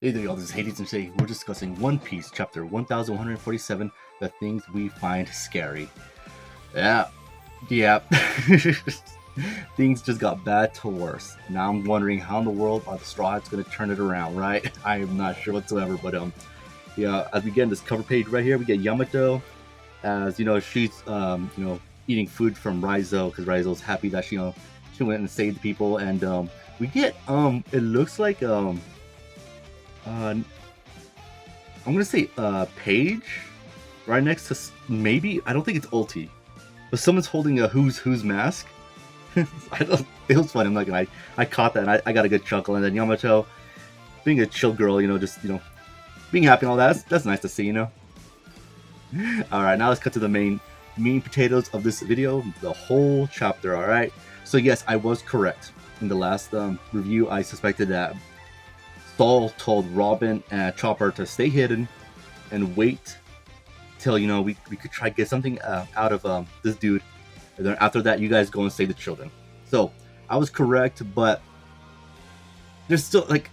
Hey there, y'all. This is Hades, and today we're discussing One Piece, chapter 1147, The Things We Find Scary. Yeah, yeah. Things just got bad to worse. Now I'm wondering how in the world are the Straw Hats going to turn it around, right? I am not sure whatsoever, but yeah, as we get in this cover page right here, we get Yamato, as, she's, eating food from Raizo, because Raizo's happy that she went and saved the people, and, we get, it looks like, uh, I'm gonna say Paige, right next to maybe I don't think it's Ulti, but someone's holding a who's mask. I don't. It was funny. I'm not gonna. I caught that and I got a good chuckle. And then Yamato, being a chill girl, just being happy and all that. That's nice to see. All right, now let's cut to the main meat and potatoes of this video, the whole chapter. All right. So yes, I was correct in the last review. I suspected that Saul told Robin and Chopper to stay hidden and wait till we could try to get something out of this dude, and then after that you guys go and save the children. So I was correct, but there's still like,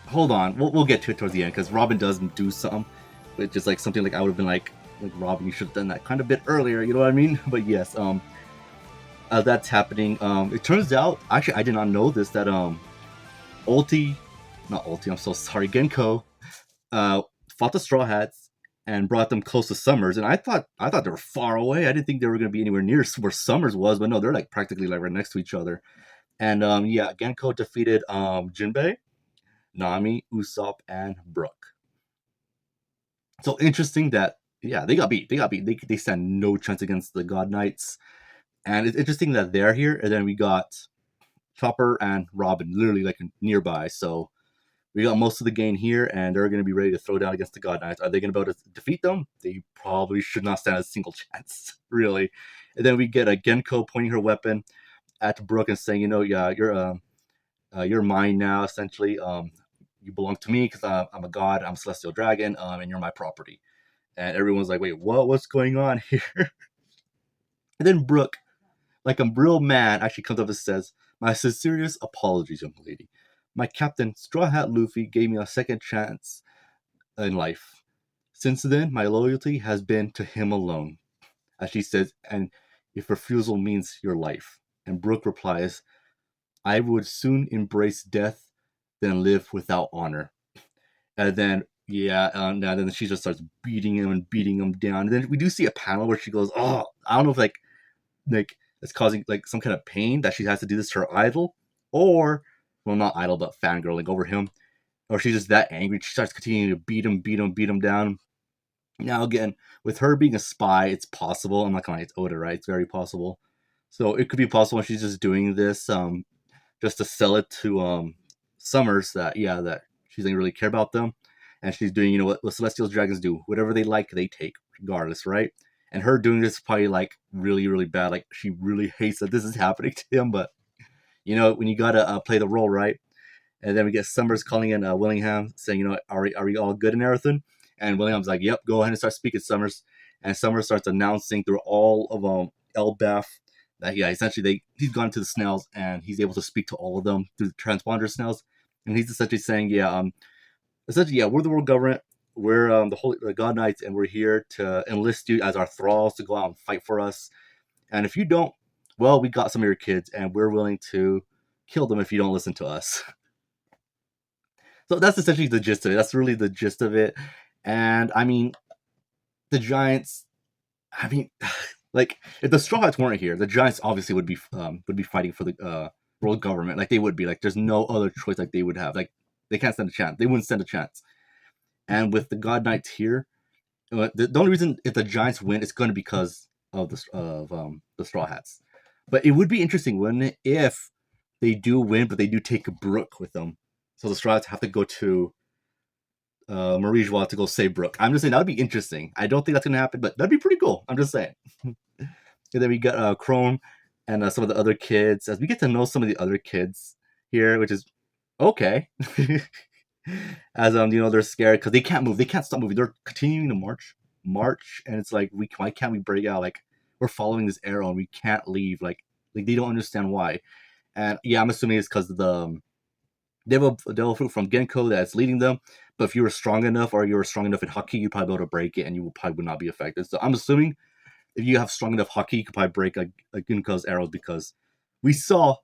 hold on, we'll get to it towards the end, because Robin does do something which is like something like I would have been like Robin, you should have done that kind of bit earlier, you know what I mean? But yes, that's happening. It turns out, actually I did not know this, that Ulti, not Ulti, I'm so sorry, Genko fought the Straw Hats and brought them close to Summers. And I thought they were far away. I didn't think they were going to be anywhere near where Summers was, but no, they're like practically like right next to each other. And yeah, Genko defeated Jinbei, Nami, Usopp, and Brook. So interesting that, yeah, they got beat. They got beat. They stand no chance against the God Knights. And it's interesting that they're here. And then we got Chopper and Robin literally like nearby. So we got most of the gain here, and they're going to be ready to throw down against the God Knights. Are they going to be able to defeat them? They probably should not stand a single chance, really. And then we get a Genko pointing her weapon at Brook and saying, yeah, you're mine now, essentially. You belong to me because I'm a god, I'm a celestial dragon, and you're my property. And everyone's like, wait, what? What's going on here? And then Brook, like a real man, actually comes up and says, my sincerest apologies, young lady. My captain, Straw Hat Luffy, gave me a second chance in life. Since then, my loyalty has been to him alone. As she says, and if refusal means your life. And Brook replies, I would soon embrace death than live without honor. And then, yeah, and then she just starts beating him and beating him down. And then we do see a panel where she goes, oh, I don't know if like it's causing like some kind of pain that she has to do this to her idol, or, well, not idol, but fangirling over him, or she's just that angry. She starts continuing to beat him down. Now, again, with her being a spy, it's possible. I'm not gonna lie, it's Oda, right? It's very possible. So it could be possible she's just doing this just to sell it to Summers that, yeah, that she doesn't really care about them, and she's doing, what Celestial Dragons do. Whatever they like, they take, regardless, right? And her doing this is probably like really, really bad. Like, she really hates that this is happening to him, but when you gotta play the role, right? And then we get Summers calling in Willingham, saying, are we all good and everything? And Willingham's like, yep, go ahead and start speaking, Summers. And Summers starts announcing through all of Elbaf that, yeah, essentially he's gone to the snails and he's able to speak to all of them through the transponder snails. And he's essentially saying, yeah, essentially, yeah, we're the world government. We're the God Knights, and we're here to enlist you as our thralls to go out and fight for us. And if you don't, well, we got some of your kids, and we're willing to kill them if you don't listen to us. So that's essentially the gist of it. That's really the gist of it. And I mean, the Giants. I mean, like, if the Straw Hats weren't here, the Giants obviously would be fighting for the world government. Like, they would be. Like, there's no other choice. Like, they would have. Like, they can't stand a chance. They wouldn't stand a chance. And with the God Knights here, the only reason if the Giants win, it's going to be because of the Straw Hats. But it would be interesting, wouldn't it, if they do win, but they do take a Brook with them. So the Straw Hats have to go to Marie Joie to go save Brook. I'm just saying that would be interesting. I don't think that's gonna happen, but that'd be pretty cool. I'm just saying. And then we got Chrome and some of the other kids, as we get to know some of the other kids here, which is okay. As they're scared because they can't move. They can't stop moving. They're continuing to march, and it's like, why can't we break out? Like, we're following this arrow and we can't leave. Like they don't understand why. And yeah, I'm assuming it's because of devil fruit from Genko that's leading them. But if you were strong enough, or you were strong enough in hockey, you'd probably be able to break it, and you probably would not be affected. So I'm assuming if you have strong enough hockey, you could probably break a Genko's arrows, because we saw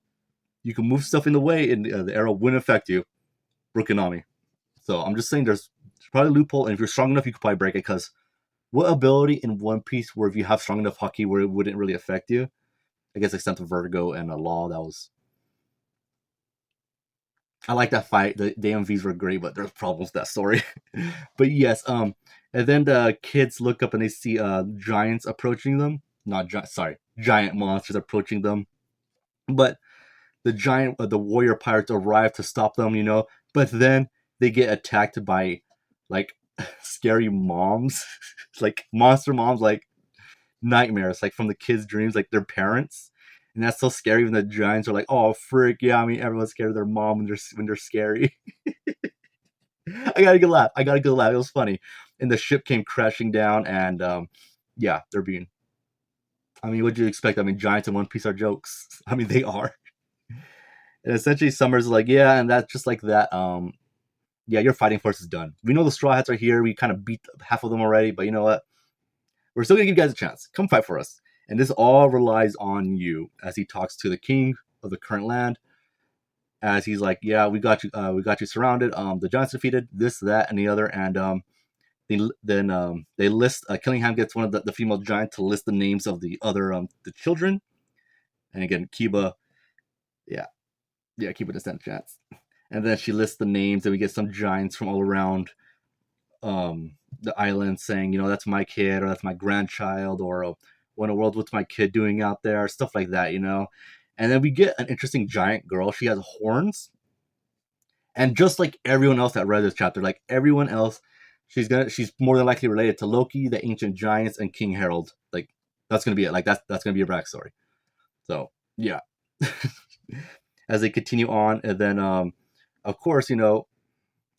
you can move stuff in the way, and the arrow wouldn't affect you. Rukinami. So I'm just saying there's probably a loophole, and if you're strong enough, you could probably break it. Because what ability in One Piece where if you have strong enough hockey where it wouldn't really affect you? I guess except for Vertigo and a Law, that was. I like that fight. The MVs were great, but there's problems with that story. But yes, and then the kids look up and they see giants approaching them. Not sorry, giant monsters approaching them. But the warrior pirates arrive to stop them, But then they get attacked by like scary moms, like monster moms, like nightmares, like from the kids' dreams, like their parents. And that's so scary when the giants are like, "Oh frick, yeah!" I mean, everyone's scared of their mom when they're scary. I got a good laugh. I got a good laugh. It was funny. And the ship came crashing down, and yeah, they're being. I mean, what'd you expect? I mean, giants in One Piece are jokes. I mean, they are. And essentially, Summer's like, yeah, and that's just like that. Yeah, your fighting force is done. We know the Straw Hats are here. We kind of beat half of them already, but you know what? We're still gonna give you guys a chance. Come fight for us. And this all relies on you, as he talks to the king of the current land. As he's like, yeah, we got you surrounded. The giants defeated this, that, and the other, and they list. Killingham gets one of the female giants to list the names of the other the children. And again, Kiba, yeah, Kiba doesn't stand a chance. And then she lists the names, and we get some giants from all around the island saying, that's my kid, or that's my grandchild, or what in the world, what's my kid doing out there, stuff like that, And then we get an interesting giant girl. She has horns, and just like everyone else that read this chapter, like everyone else, she's more than likely related to Loki, the ancient giants, and King Harold. Like that's gonna be it. Like that's gonna be a backstory. So yeah. As they continue on, and then of course,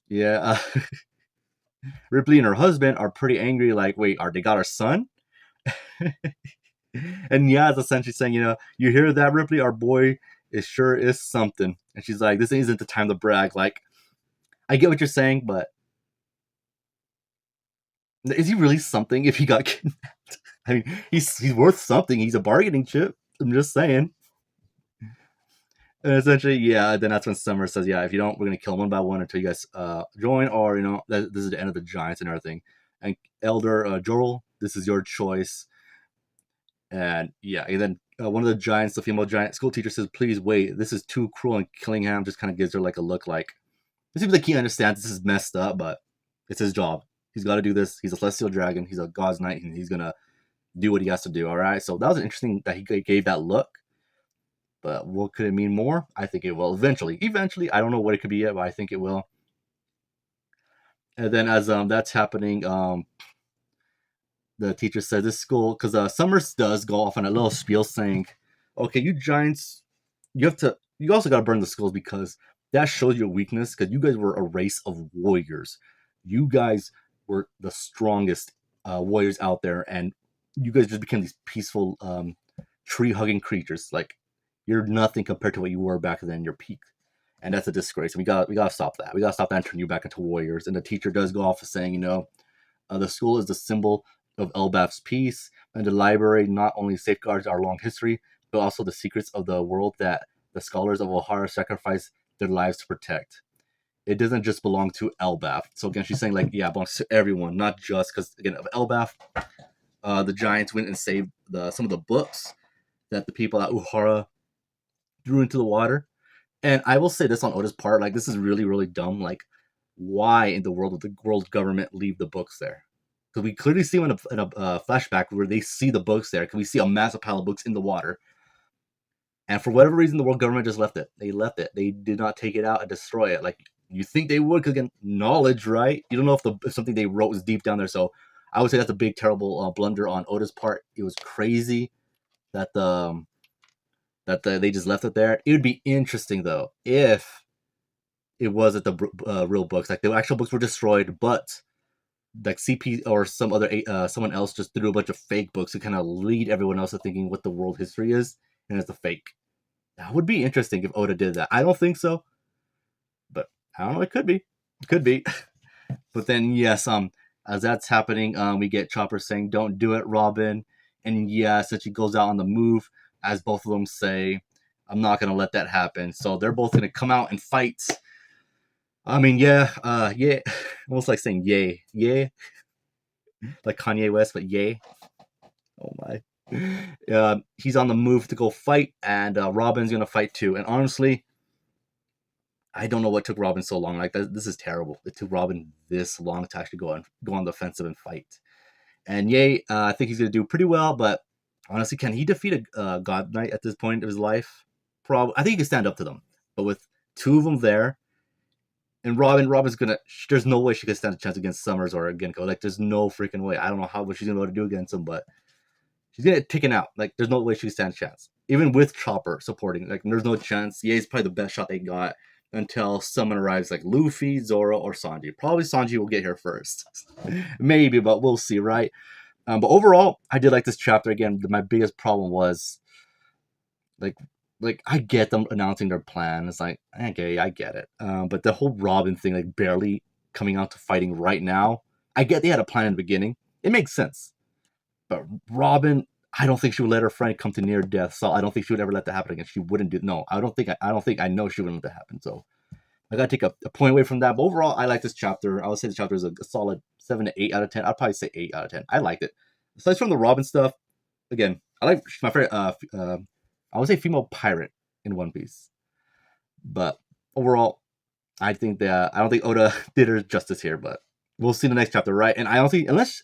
yeah, Ripley and her husband are pretty angry. Like, wait, they got our son? And yeah, it's essentially saying, you hear that, Ripley? Our boy is something. And she's like, this isn't the time to brag. Like, I get what you're saying, but is he really something if he got kidnapped? I mean, he's worth something. He's a bargaining chip. I'm just saying. And essentially, yeah, then that's when Summer says, yeah, if you don't, we're going to kill them one by one until you guys join, or, this is the end of the Giants and everything. And Elder Jorel, this is your choice. And yeah, and then one of the giants, the female giant school teacher, says, please wait, this is too cruel. And Killingham just kind of gives her like a look like, it seems like he understands this is messed up, but it's his job. He's got to do this. He's a celestial dragon. He's a god's knight, and he's going to do what he has to do, all right? So that was interesting that he gave that look. But what could it mean more? I think it will eventually. Eventually, I don't know what it could be yet, but I think it will. And then as that's happening, the teacher said this school, because Summers does go off on a little spiel saying, okay, you giants, you also got to burn the schools because that shows your weakness, because you guys were a race of warriors. You guys were the strongest warriors out there, and you guys just became these peaceful tree-hugging creatures. Like, you're nothing compared to what you were back then, your peak. And that's a disgrace. We got to stop that. We got to stop that and turn you back into warriors. And the teacher does go off saying, the school is the symbol of Elbaf's peace, and the library not only safeguards our long history, but also the secrets of the world that the scholars of Ohara sacrifice their lives to protect. It doesn't just belong to Elbaf. So again, she's saying, like, yeah, it belongs to everyone, not just because, again, of Elbaf, the giants went and saved some of the books that the people at Ohara threw into the water. And I will say this on Oda's part, like, this is really, really dumb. Like, why in the world would the world government leave the books there? Because we clearly see them in a flashback where they see the books there. Because we see a massive pile of books in the water. And for whatever reason, the world government just left it. They left it. They did not take it out and destroy it. Like, you think they would, because, again, knowledge, right? You don't know if something they wrote was deep down there. So I would say that's a big, terrible blunder on Oda's part. It was crazy that they just left it there. It would be interesting, though, if it wasn't the real books. Like, the actual books were destroyed, but like CP or someone else just threw a bunch of fake books to kind of lead everyone else to thinking what the world history is, and it's a fake. That would be interesting if Oda did that. I don't think so, I don't know. It could be. But then yes, as that's happening, we get Chopper saying, "Don't do it, Robin." And yes, then she goes out on the move, as both of them say, "I'm not gonna let that happen." So they're both gonna come out and fight. I mean, yeah, yeah, almost like saying "yay, yeah," like Kanye West, but "yay." Oh my. He's on the move to go fight, and Robin's gonna fight too. And honestly, I don't know what took Robin so long. Like this is terrible. It took Robin this long to actually go on the offensive and fight. And yay, I think he's gonna do pretty well. But honestly, can he defeat a God Knight at this point of his life? Probably. I think he can stand up to them. But with two of them there, and Robin's gonna. There's no way she can stand a chance against Summers or Genko. Like there's no freaking way. I don't know what she's gonna be able to do against him, but she's gonna get taken out. Like there's no way she can stand a chance. Even with Chopper supporting, like there's no chance. Ye's probably the best shot they got until someone arrives, like Luffy, Zoro, or Sanji. Probably Sanji will get here first. Maybe, but we'll see, right? But overall, I did like this chapter. Again, my biggest problem was like I get them announcing their plan. It's like, okay, I get it. But the whole Robin thing, like barely coming out to fighting right now, I get they had a plan in the beginning. It makes sense. But Robin, I don't think she would let her friend come to near death. So I don't think she would ever let that happen again. She wouldn't do. No, I don't think. I know she wouldn't let that happen. So I gotta take a point away from that. But overall, I like this chapter. I would say the chapter is a solid 7 to 8 out of 10. I'd probably say 8 out of 10. I liked it. Aside from the Robin stuff, again, I like my favorite. I would say female pirate in One Piece. But overall, I think that I don't think Oda did her justice here. But we'll see in the next chapter, right? And I don't think unless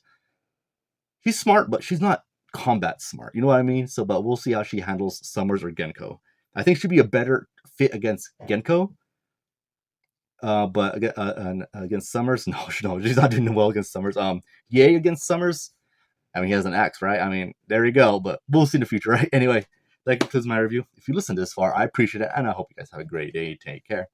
she's smart, but she's not combat smart. You know what I mean? So, but we'll see how she handles Summers or Genko. I think she'd be a better fit against Genko. But against Summers, no, she's not doing well against Summers. Yay against Summers. I mean, he has an axe, right? I mean, there you go. But we'll see in the future, right? Anyway, that concludes my review. If you listened this far, I appreciate it, and I hope you guys have a great day. Take care.